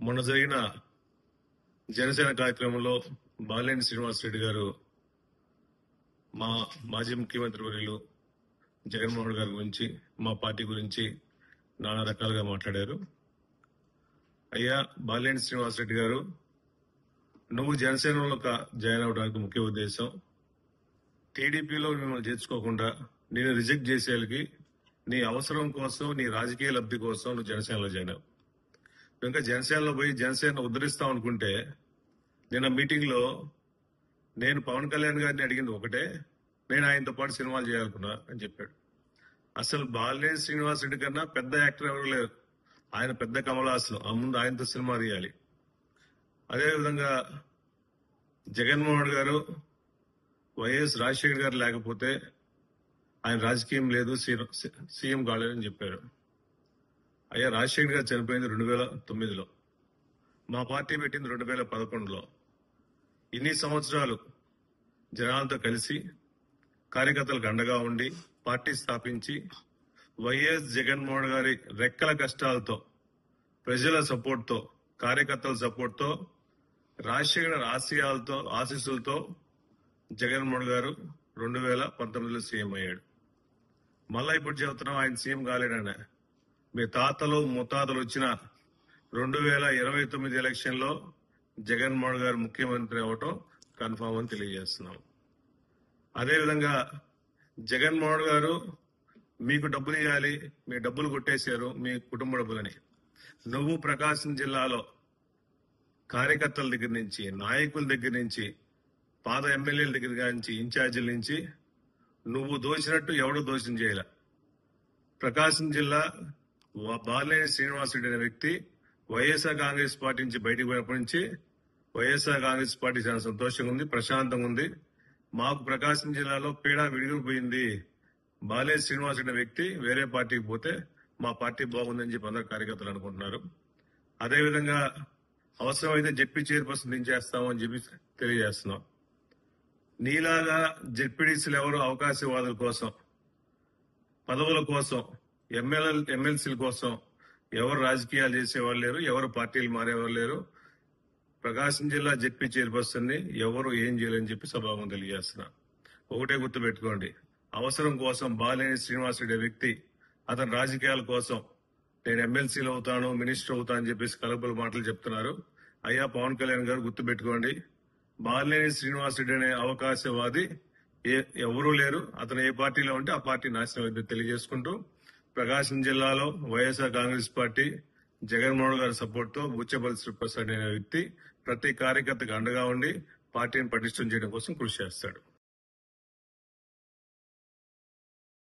మొన్న జరిగిన జనసేన కార్యక్రమంలో బాలినేని శ్రీనివాసరెడ్డి గారు మా మాజీ ముఖ్యమంత్రి వర్యులు జగన్మోహన్ గారి గురించి, మా పార్టీ గురించి నానా రకాలుగా మాట్లాడారు. అయ్యా బాలినేని శ్రీనివాసరెడ్డి గారు, నువ్వు జనసేనలో జాయిన్ అవడానికి ముఖ్య ఉద్దేశం టీడీపీలో మిమ్మల్ని చేర్చుకోకుండా నేను రిజెక్ట్ చేసేకి నీ అవసరం కోసం, నీ రాజకీయ లబ్ధి కోసం నువ్వు జనసేనలో జాయిన్ అవ్వు. ఇంకా జనసేనలో పోయి జనసేన ఉద్ధరిస్తాం అనుకుంటే, నిన్న మీటింగ్ లో నేను పవన్ కళ్యాణ్ గారిని అడిగింది ఒకటే, నేను ఆయనతో పాటు సినిమాలు చేయాలనుకున్నా అని చెప్పాడు. అసలు బాలినేని శ్రీనివాసరెడ్డి కన్నా పెద్ద యాక్టర్ ఎవరు లేరు. ఆయన పెద్ద కమలాసనం, ఆ ముందు ఆయనతో సినిమా తీయాలి. అదేవిధంగా జగన్మోహన్ గారు వైఎస్ రాజశేఖర్ గారు లేకపోతే ఆయన రాజకీయం లేదు, సీఎం కాలేదని చెప్పారు. అయ్యా రాజశేఖర్ గారు చనిపోయింది 2009లో, మా పార్టీ పెట్టింది 2011లో. ఇన్ని సంవత్సరాలు జనాలతో కలిసి కార్యకర్తలకు అండగా ఉండి పార్టీ స్థాపించి వైఎస్ జగన్మోహన్ గారి రెక్కల కష్టాలతో, ప్రజల సపోర్ట్ తో, కార్యకర్తల సపోర్ట్ తో, రాజశేఖర్ ఆశీస్సులతో జగన్మోహన్ గారు 2019లో సీఎం అయ్యాడు. మళ్ళా ఇప్పుడు చెబుతున్నాం ఆయన సీఎం కాలేడనే. మీ తాతలు ముత్తాతలు వచ్చిన 2029 ఎలక్షన్ లో జగన్మోహన్ గారు ముఖ్యమంత్రి అవటం కన్ఫామ్ అని తెలియజేస్తున్నాం. అదేవిధంగా జగన్మోహన్ గారు మీకు డబ్బులు ఇవ్వాలి, మీ డబ్బులు కొట్టేశారు, మీ కుటుంబ డబ్బులని. నువ్వు ప్రకాశం జిల్లాలో కార్యకర్తల దగ్గర నుంచి, నాయకుల దగ్గర నుంచి, పాత ఎమ్మెల్యేల దగ్గర నుంచి, ఇన్ఛార్జీల నుంచి నువ్వు దోచినట్టు ఎవడో దోషం చేయాల. ప్రకాశం జిల్లా బాలినేని శ్రీనివాసరెడ్డి అనే వ్యక్తి వైఎస్ఆర్ కాంగ్రెస్ పార్టీ నుంచి బయటకు పోయినప్పటి నుంచి వైఎస్ఆర్ కాంగ్రెస్ పార్టీ చాలా సంతోషంగా ఉంది, ప్రశాంతంగా ఉంది. మాకు ప్రకాశం జిల్లాలో పీడ విడిగిపోయింది. బాలినేని శ్రీనివాసరెడ్డి అనే వ్యక్తి వేరే పార్టీకి పోతే మా పార్టీ బాగుందని చెప్పి అందరు కార్యకర్తలు అనుకుంటున్నారు. అదేవిధంగా అవసరమైతే జెడ్పీ చైర్పర్సన్ దించేస్తామని చెప్పి తెలియజేస్తున్నాం. నీలాగా జెడ్పీడీసీలు ఎవరు అవకాశవాదుల కోసం, పదవుల కోసం, ఎమ్మెల్సీల కోసం ఎవరు రాజకీయాలు చేసేవాళ్ళు లేరు, ఎవరు పార్టీలు మారేవాళ్ళు లేరు. ప్రకాశం జిల్లా జెడ్పీ చైర్పర్సన్ ని ఎవరు ఏం చేయాలని చెప్పి సభాగం తెలియజేస్తున్నా. ఒకటే గుర్తుపెట్టుకోండి, అవసరం కోసం బాలినేని శ్రీనివాసరెడ్డి వ్యక్తి అతని రాజకీయాల కోసం నేను ఎమ్మెల్సీలు అవుతాను, మినిస్టర్ అవుతాను అని చెప్పేసి కలపల మాటలు చెప్తున్నారు. అయ్యా పవన్ కళ్యాణ్ గారు గుర్తుపెట్టుకోండి, బాలినేని శ్రీనివాసరెడ్డి అనే అవకాశవాది ఎవరూ లేరు. అతను ఏ పార్టీలో ఉంటే ఆ పార్టీ నాశనం అయితే తెలియజేసుకుంటూ, ప్రకాశం జిల్లాలో వైఎస్ఆర్ కాంగ్రెస్ పార్టీ జగన్మోహన్ గారి సపోర్ట్ తో బుచ్చపల్లి శ్రీప్రసాద్ అనే వ్యక్తి ప్రతి కార్యకర్తకు అండగా ఉండి పార్టీని పటిష్టం చేయడం కోసం కృషి చేస్తాడు.